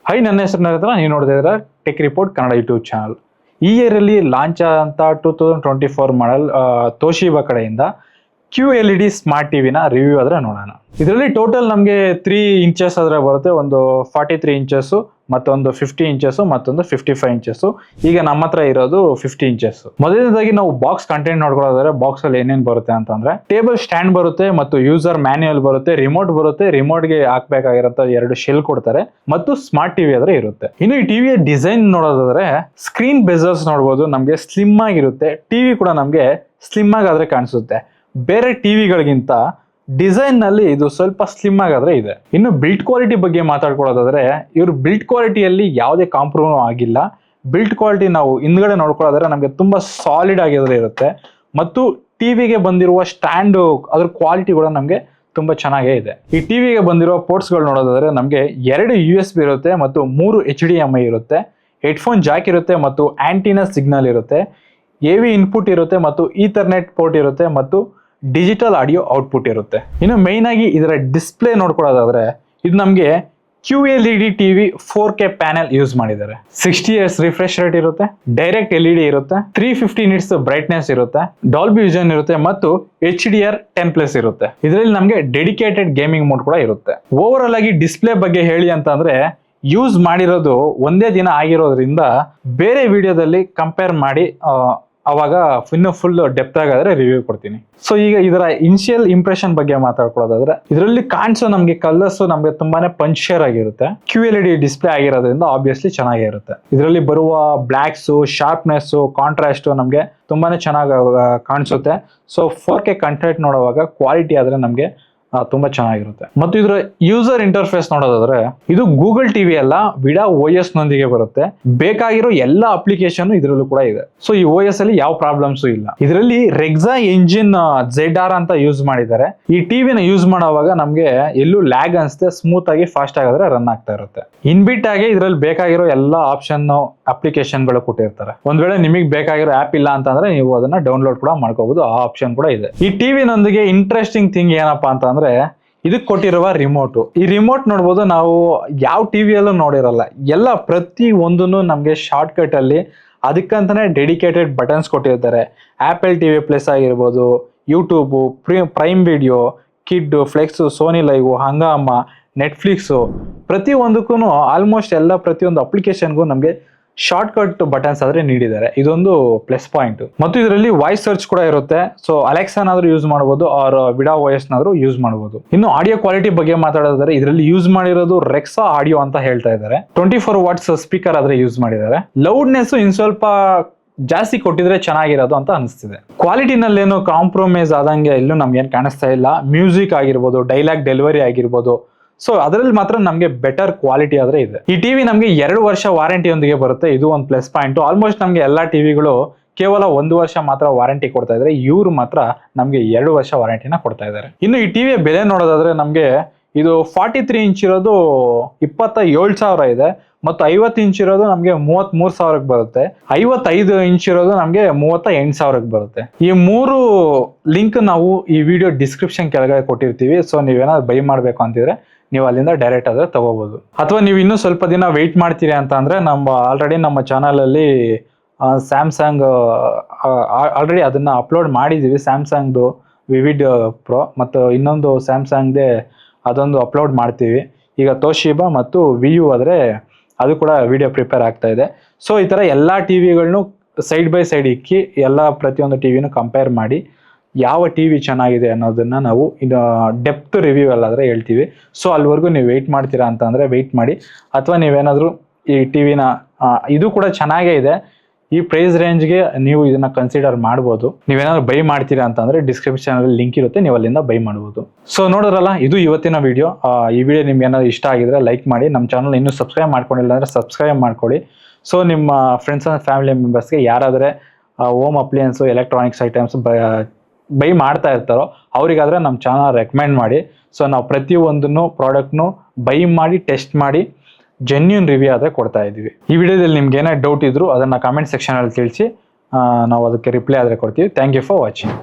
High, ನನ್ನ ಹೆಸರು ನರೇಂದ್ರ. ನೀವು ನೋಡ್ತಾ ಇದ್ದೀರಾ tech report Kannada YouTube channel. ಈ ಇಯರಲ್ಲಿ ಲಾಂಚ್ ಆದಂಥ 2024 ಮಾಡೆಲ್ ತೋಶಿಬಾ ಕಡೆಯಿಂದ QLED ಸ್ಮಾರ್ಟ್ ಟಿವಿನ ರಿವ್ಯೂ ಆದ್ರೆ ನೋಡೋಣ. ಇದರಲ್ಲಿ ಟೋಟಲ್ ನಮಗೆ 3 ಇಂಚಸ್ ಆದ್ರೆ ಬರುತ್ತೆ. ಒಂದು 43 ಇಂಚಸ್, ಮತ್ತೊಂದು 50 ಇಂಚಸ್, ಮತ್ತೊಂದು 55 ಇಂಚಸ್. ಈಗ ನಮ್ಮ ಹತ್ರ ಇರೋದು 50 ಇಂಚಸ್. ಮೊದಲನೇದಾಗಿ ನಾವು ಬಾಕ್ಸ್ ಕಂಟೆಂಟ್ ನೋಡ್ಕೊಳ್ಳೋದಾದ್ರೆ ಬಾಕ್ಸ್ ಅಲ್ಲಿ ಏನೇನ್ ಬರುತ್ತೆ ಅಂತಂದ್ರೆ ಟೇಬಲ್ ಸ್ಟ್ಯಾಂಡ್ ಬರುತ್ತೆ, ಮತ್ತು ಯೂಸರ್ ಮ್ಯಾನ್ಯುಯಲ್ ಬರುತ್ತೆ, ರಿಮೋಟ್ ಬರುತ್ತೆ, ರಿಮೋಟ್ಗೆ ಹಾಕ್ಬೇಕಾಗಿರೋ 2 ಶೆಲ್ ಕೊಡ್ತಾರೆ, ಮತ್ತು ಸ್ಮಾರ್ಟ್ ಟಿವಿ ಆದ್ರೆ ಇರುತ್ತೆ. ಇನ್ನು ಈ ಟಿವಿಯ ಡಿಸೈನ್ ನೋಡೋದಾದ್ರೆ ಸ್ಕ್ರೀನ್ ಬೆಜಲ್ಸ್ ನೋಡಬಹುದು, ನಮಗೆ ಸ್ಲಿಮ್ ಆಗಿರುತ್ತೆ. ಟಿವಿ ಕೂಡ ನಮಗೆ ಸ್ಲಿಮ್ ಆಗಾದ್ರೆ ಕಾಣಿಸುತ್ತೆ. ಬೇರೆ ಟಿವಿಗಳಿಗಿಂತ ಡಿಸೈನ್ ನಲ್ಲಿ ಇದು ಸ್ವಲ್ಪ ಸ್ಲಿಮ್ ಆಗಾದ್ರೆ ಇದೆ. ಇನ್ನು ಬಿಲ್ಡ್ ಕ್ವಾಲಿಟಿ ಬಗ್ಗೆ ಮಾತಾಡ್ಕೊಳ್ಳೋದಾದ್ರೆ ಇವ್ರ ಬಿಲ್ಡ್ ಕ್ವಾಲಿಟಿಯಲ್ಲಿ ಯಾವುದೇ ಕಾಂಪ್ರಮೈಸ್ ಆಗಿಲ್ಲ. ಬಿಲ್ಡ್ ಕ್ವಾಲಿಟಿ ನಾವು ಹಿಂದ್ಗಡೆ ನೋಡ್ಕೊಳ್ಳೋದಾದ್ರೆ ನಮಗೆ ತುಂಬಾ ಸಾಲಿಡ್ ಆಗಿದ್ರೆ ಇರುತ್ತೆ, ಮತ್ತು ಟಿವಿಗೆ ಬಂದಿರುವ ಸ್ಟ್ಯಾಂಡ್ ಅದ್ರ ಕ್ವಾಲಿಟಿ ಕೂಡ ನಮಗೆ ತುಂಬಾ ಚೆನ್ನಾಗೇ ಇದೆ. ಈ ಟಿವಿಗೆ ಬಂದಿರುವ ಪೋರ್ಟ್ಸ್ ಗಳು ನೋಡೋದಾದ್ರೆ ನಮಗೆ 2 USB ಇರುತ್ತೆ, ಮತ್ತು 3 HDMI ಇರುತ್ತೆ, ಹೆಡ್ಫೋನ್ ಜಾಕ್ ಇರುತ್ತೆ, ಮತ್ತು ಆಂಟಿನಾ ಸಿಗ್ನಲ್ ಇರುತ್ತೆ, AV ಇನ್ಪುಟ್ ಇರುತ್ತೆ, ಮತ್ತು ಈಥರ್ನೆಟ್ ಪೋರ್ಟ್ ಇರುತ್ತೆ, ಮತ್ತು ಡಿಜಿಟಲ್ ಆಡಿಯೋ ಔಟ್ಪುಟ್ ಇರುತ್ತೆ. ಇನ್ನು ಮೈನ್ ಆಗಿ ಇದರ ಡಿಸ್ಪ್ಲೇ ನೋಡ್ಕೊಳ್ಳೋದಾದ್ರೆ ಇದು ನಮಗೆ QLED TV 4K panel use ಮಾಡಿದ್ದಾರೆ. 60 Hz ರಿಫ್ರೆಶ್ ರೇಟ್ ಇರುತ್ತೆ, ಡೈರೆಕ್ಟ್ LED ಇರುತ್ತೆ, 350 ನಿಟ್ಸ್ ಬ್ರೈಟ್ನೆಸ್ ಇರುತ್ತೆ, ಡಾಲ್ಬಿ ವಿಷನ್ ಇರುತ್ತೆ, ಮತ್ತು HDR 10+ ಇರುತ್ತೆ. ಇದರಲ್ಲಿ ನಮಗೆ ಡೆಡಿಕೇಟೆಡ್ ಗೇಮಿಂಗ್ ಮೋಡ್ ಕೂಡ ಇರುತ್ತೆ. ಓವರ್ ಆಲ್ ಆಗಿ ಡಿಸ್ಪ್ಲೇ ಬಗ್ಗೆ ಹೇಳಿ ಅಂತಂದ್ರೆ ಯೂಸ್ ಮಾಡಿರೋದು ಒಂದೇ ದಿನ ಆಗಿರೋದ್ರಿಂದ ಬೇರೆ ವಿಡಿಯೋದಲ್ಲಿ ಕಂಪೇರ್ ಮಾಡಿ ಅವಾಗ ಇನ್ನು ಫುಲ್ ಡೆಪ್ತ್ ಆಗಾದ್ರೆ ರಿವ್ಯೂ ಕೊಡ್ತೀನಿ. ಸೊ ಈಗ ಇದರ ಇನಿಷಿಯಲ್ ಇಂಪ್ರೆಷನ್ ಬಗ್ಗೆ ಮಾತಾಡ್ಕೊಳ್ಳೋದಾದ್ರೆ ಇದರಲ್ಲಿ ಕಾಣಿಸೋ ನಮಗೆ ಕಲರ್ಸ್ ನಮಗೆ ತುಂಬಾನೇ ಪಂಚಿಯರ್ ಆಗಿರುತ್ತೆ. QLED ಡಿಸ್ಪ್ಲೇ ಆಗಿರೋದ್ರಿಂದ ಆಬ್ವಿಯಸ್ಲಿ ಚೆನ್ನಾಗೇ ಇರುತ್ತೆ. ಇದರಲ್ಲಿ ಬರುವ ಬ್ಲಾಕ್ಸ್, ಶಾರ್ಪ್ನೆಸ್, ಕಾಂಟ್ರಾಸ್ಟ್ ನಮಗೆ ತುಂಬಾನೇ ಚೆನ್ನಾಗಿ ಕಾಣಿಸುತ್ತೆ. ಸೊ 4K ಕಂಟೆಂಟ್ ನೋಡುವಾಗ ಕ್ವಾಲಿಟಿ ಆದ್ರೆ ನಮಗೆ ತುಂಬಾ ಚೆನ್ನಾಗಿರುತ್ತೆ. ಮತ್ತು ಇದರ ಯೂಸರ್ ಇಂಟರ್ಫೇಸ್ ನೋಡೋದಾದ್ರೆ ಇದು ಗೂಗಲ್ ಟಿವಿ ಅಲ್ಲ, ವಿಡಾ OS ನೊಂದಿಗೆ ಬರುತ್ತೆ. ಬೇಕಾಗಿರೋ ಎಲ್ಲ ಅಪ್ಲಿಕೇಶನ್ ಇದರಲ್ಲೂ ಕೂಡ ಇದೆ. ಸೊ ಈ OS ಅಲ್ಲಿ ಯಾವ ಪ್ರಾಬ್ಲಮ್ಸ್ ಇಲ್ಲ. ಇದರಲ್ಲಿ ರೆಕ್ಸಾ ಎಂಜಿನ್ ZR ಅಂತ ಯೂಸ್ ಮಾಡಿದ್ದಾರೆ. ಈ ಟಿವಿನ ಯೂಸ್ ಮಾಡುವಾಗ ನಮ್ಗೆ ಎಲ್ಲೂ ಲ್ಯಾಗ್ ಅನ್ಸುತ್ತೆ, ಸ್ಮೂತ್ ಆಗಿ ಫಾಸ್ಟ್ ಆಗಾದ್ರೆ ರನ್ ಆಗ್ತಾ ಇರುತ್ತೆ. ಇನ್ಬಿಟ್ ಆಗಿ ಇದರಲ್ಲಿ ಬೇಕಾಗಿರೋ ಎಲ್ಲ ಆಪ್ಷನ್ ಅಪ್ಲಿಕೇಶನ್ ಗಳು ಕೊಟ್ಟಿರ್ತಾರೆ. ಒಂದ್ ವೇಳೆ ನಿಮಗೆ ಬೇಕಾಗಿರೋ ಆಪ್ ಇಲ್ಲ ಅಂತಂದ್ರೆ ನೀವು ಅದನ್ನ ಡೌನ್ಲೋಡ್ ಕೂಡ ಮಾಡ್ಕೋಬಹುದು, ಆ ಆಪ್ಷನ್ ಕೂಡ ಇದೆ. ಈ ಟಿವಿನೊಂದಿಗೆ ಇಂಟ್ರೆಸ್ಟಿಂಗ್ ಥಿಂಗ್ ಏನಪ್ಪಾ ಅಂತಂದ್ರೆ ಇದಕ್ಕೆ ಕೊಟ್ಟಿರುವ ರಿಮೋಟ್. ಈ ರಿಮೋಟ್ ನೋಡ್ಬೋದು, ನಾವು ಯಾವ ಟಿವಿಯಲ್ಲೂ ನೋಡಿರಲ್ಲ. ಎಲ್ಲ ಪ್ರತಿ ಒಂದನ್ನು ನಮಗೆ ಶಾರ್ಟ್ ಕಟ್ ಅಲ್ಲಿ ಅದಕ್ಕಂತಾನೆ ಡೆಡಿಕೇಟೆಡ್ ಬಟನ್ಸ್ ಕೊಟ್ಟಿರ್ತಾರೆ. ಆಪಲ್ TV ಪ್ಲಸ್ ಆಗಿರ್ಬೋದು, YouTube, prime video, kid, flex, Sony live, Hungama, Netflix, ಪ್ರತಿ ಒಂದಕ್ಕೂ ಆಲ್ಮೋಸ್ಟ್ ಎಲ್ಲ ಪ್ರತಿಯೊಂದು ಅಪ್ಲಿಕೇಶನ್ಗೂ ನಮಗೆ ಶಾರ್ಟ್ ಕಟ್ ಬಟನ್ಸ್ ಆದ್ರೆ ನೀಡಿದ್ದಾರೆ. ಇದೊಂದು ಪ್ಲಸ್ ಪಾಯಿಂಟ್. ಮತ್ತು ಇದರಲ್ಲಿ ವಾಯ್ಸ್ ಸರ್ಚ್ ಕೂಡ ಇರುತ್ತೆ. ಸೊ ಅಲೆಕ್ಸಾನಾದ್ರೂ ಯೂಸ್ ಮಾಡಬಹುದು, ಆರ್ ವಿಡಾ OS ನಾದ್ರೂ ಯೂಸ್ ಮಾಡಬಹುದು. ಇನ್ನು ಆಡಿಯೋ ಕ್ವಾಲಿಟಿ ಬಗ್ಗೆ ಮಾತಾಡೋದಾದ್ರೆ ಇದರಲ್ಲಿ ಯೂಸ್ ಮಾಡಿರೋದು ರೆಕ್ಸಾ ಆಡಿಯೋ ಅಂತ ಹೇಳ್ತಾ ಇದ್ದಾರೆ. 24 ವಾಟ್ಸ್ ಸ್ಪೀಕರ್ ಆದ್ರೆ ಯೂಸ್ ಮಾಡಿದ್ದಾರೆ. ಲೌಡ್ನೆಸ್ ಇನ್ ಸ್ವಲ್ಪ ಜಾಸ್ತಿ ಕೊಟ್ಟಿದ್ರೆ ಚೆನ್ನಾಗಿರೋದು ಅಂತ ಅನಿಸ್ತಿದೆ. ಕ್ವಾಲಿಟಿನಲ್ಲೇನು ಕಾಂಪ್ರಮೈಸ್ ಆದಂಗೆ ಎಲ್ಲೂ ನಮ್ಗೆ ಏನ್ ಕಾಣಿಸ್ತಾ ಇಲ್ಲ. ಮ್ಯೂಸಿಕ್ ಆಗಿರ್ಬೋದು, ಡೈಲಾಗ್ ಡೆಲಿವರಿ ಆಗಿರ್ಬೋದು, ಸೊ ಅದರಲ್ಲಿ ಮಾತ್ರ ನಮಗೆ ಬೆಟರ್ ಕ್ವಾಲಿಟಿ ಆದ್ರೆ ಇದೆ. ಈ ಟಿವಿ ನಮಗೆ 2 ವರ್ಷ ವಾರಂಟಿಯೊಂದಿಗೆ ಬರುತ್ತೆ. ಇದು ಒಂದು ಪ್ಲಸ್ ಪಾಯಿಂಟ್. ಆಲ್ಮೋಸ್ಟ್ ನಮಗೆ ಎಲ್ಲಾ ಟಿವಿಗಳು ಕೇವಲ 1 ವರ್ಷ ಮಾತ್ರ ವಾರಂಟಿ ಕೊಡ್ತಾ ಇದ್ದಾರೆ. ಇವರು ಮಾತ್ರ ನಮಗೆ 2 ವರ್ಷ ವಾರಂಟಿನ ಕೊಡ್ತಾ ಇದ್ದಾರೆ. ಇನ್ನು ಈ ಟಿವಿಯ ಬೆಲೆ ನೋಡೋದಾದ್ರೆ ನಮಗೆ ಇದು 43 ಇಂಚ್ ಇರೋದು 27,000 ಇದೆ, ಮತ್ತು 50 ಇಂಚ್ ಇರೋದು ನಮಗೆ 33,000ಕ್ಕೆ ಬರುತ್ತೆ. 55 ಇಂಚ್ ಇರೋದು ನಮಗೆ 38,000ಕ್ಕೆ ಬರುತ್ತೆ. ಈ 3 ಲಿಂಕ್ ನಾವು ಈ ವಿಡಿಯೋ ಡಿಸ್ಕ್ರಿಪ್ಷನ್ ಕೆಳಗಡೆ ಕೊಟ್ಟಿರ್ತೀವಿ. ಸೊ ನೀವೇನಾದ್ರು ಬೈ ಮಾಡ್ಬೇಕು ಅಂತಿದ್ರೆ ನೀವು ಅಲ್ಲಿಂದ ಡೈರೆಕ್ಟ್ ಆದ್ರೆ ತಗೋಬಹುದು. ಅಥವಾ ನೀವು ಇನ್ನೂ ಸ್ವಲ್ಪ ದಿನ ವೆಯ್ಟ್ ಮಾಡ್ತೀರಿ ಅಂತ ಅಂದ್ರೆ ಆಲ್ರೆಡಿ ನಮ್ಮ ಚಾನಲ್ ಅಲ್ಲಿ ಸ್ಯಾಮ್ಸಂಗ್ ಆಲ್ರೆಡಿ ಅದನ್ನ ಅಪ್ಲೋಡ್ ಮಾಡಿದೀವಿ. ಸ್ಯಾಮ್ಸಂಗ್ದು ವಿವಿಡ್ ಪ್ರೋ ಮತ್ತು ಇನ್ನೊಂದು ಸ್ಯಾಮ್ಸಂಗ್ದೇ ಅದೊಂದು ಅಪ್ಲೋಡ್ ಮಾಡ್ತೀವಿ. ಈಗ ತೋಶಿಬಾ ಮತ್ತು VU ಆದ್ರೆ ಅದು ಕೂಡ ವಿಡಿಯೋ ಪ್ರಿಪೇರ್ ಆಗ್ತಾ ಇದೆ. ಸೊ ಈ ತರ ಎಲ್ಲಾ ಟಿವಿಗಳನ್ನು ಸೈಡ್ ಬೈ ಸೈಡ್ ಇಕ್ಕಿ ಎಲ್ಲ ಪ್ರತಿಯೊಂದು ಟಿವಿನೂ ಕಂಪೇರ್ ಮಾಡಿ ಯಾವ ಟಿವಿ ಚೆನ್ನಾಗಿದೆ ಅನ್ನೋದನ್ನ ನಾವು ಇನ್ನು ಡೆಪ್ತ್ ರಿವ್ಯೂ ಅಲ್ಲಾದ್ರೆ ಹೇಳ್ತೀವಿ. ಸೊ ಅಲ್ಲಿವರೆಗೂ ನೀವು ವೆಯ್ಟ್ ಮಾಡ್ತೀರಾ ಅಂತ ಅಂದ್ರೆ ವೆಯ್ಟ್ ಮಾಡಿ. ಅಥವಾ ನೀವೇನಾದ್ರೂ ಈ ಟಿವಿನ ಇದು ಕೂಡ ಚೆನ್ನಾಗೇ ಇದೆ, ಈ ಪ್ರೈಸ್ ರೇಂಜ್ಗೆ ನೀವು ಇದನ್ನ ಕನ್ಸಿಡರ್ ಮಾಡ್ಬೋದು. ನೀವೇನಾದ್ರು ಬೈ ಮಾಡ್ತೀರಾ ಅಂತಂದ್ರೆ ಡಿಸ್ಕ್ರಿಪ್ಷನ್ ಅಲ್ಲಿ ಲಿಂಕ್ ಇರುತ್ತೆ, ನೀವು ಅಲ್ಲಿಂದ ಬೈ ಮಾಡ್ಬೋದು. ಸೊ ನೋಡೋರಲ್ಲ, ಇದು ಇವತ್ತಿನ ವಿಡಿಯೋ. ಈ ವಿಡಿಯೋ ನಿಮ್ಗೆ ಏನಾದ್ರು ಇಷ್ಟ ಆಗಿದ್ರೆ ಲೈಕ್ ಮಾಡಿ. ನಮ್ಮ ಚಾನಲ್ ಇನ್ನೂ ಸಬ್ಸ್ಕ್ರೈಬ್ ಮಾಡ್ಕೊಂಡಿಲ್ಲ ಅಂದ್ರೆ ಸಬ್ಸ್ಕ್ರೈಬ್ ಮಾಡ್ಕೊಳ್ಳಿ. ಸೊ ನಿಮ್ಮ ಫ್ರೆಂಡ್ಸ್ ಅಂಡ್ ಫ್ಯಾಮಿಲಿ ಮೆಂಬರ್ಸ್ಗೆ ಯಾರಾದ್ರೆ home appliances, electronics items buy ಮಾಡ್ತಾ ಇರ್ತಾರೋ ಅವರಿಗಾದ್ರೆ ನಮ್ಮ ಚಾನಲ್ ರೆಕಮೆಂಡ್ ಮಾಡಿ. ಸೊ ನಾವು ಪ್ರತಿಯೊಂದನ್ನು ಪ್ರಾಡಕ್ಟ್ನು ಬೈ ಮಾಡಿ ಟೆಸ್ಟ್ ಮಾಡಿ ಜೆನ್ಯೂನ್ ರಿವ್ಯೂ ಆದ್ರೆ ಕೊಡ್ತಾ ಇದೀವಿ. ಈ ವಿಡಿಯೋದಲ್ಲಿ ನಿಮ್ಗೆ ಏನೇ ಡೌಟ್ ಇದ್ರು ಅದನ್ನ ಕಾಮೆಂಟ್ ಸೆಕ್ಷನ್ ಅಲ್ಲಿ ತಿಳಿಸಿ, ನಾವು ಅದಕ್ಕೆ ರಿಪ್ಲೈ ಆದ್ರೆ ಕೊಡ್ತೀವಿ. Thank you for watching.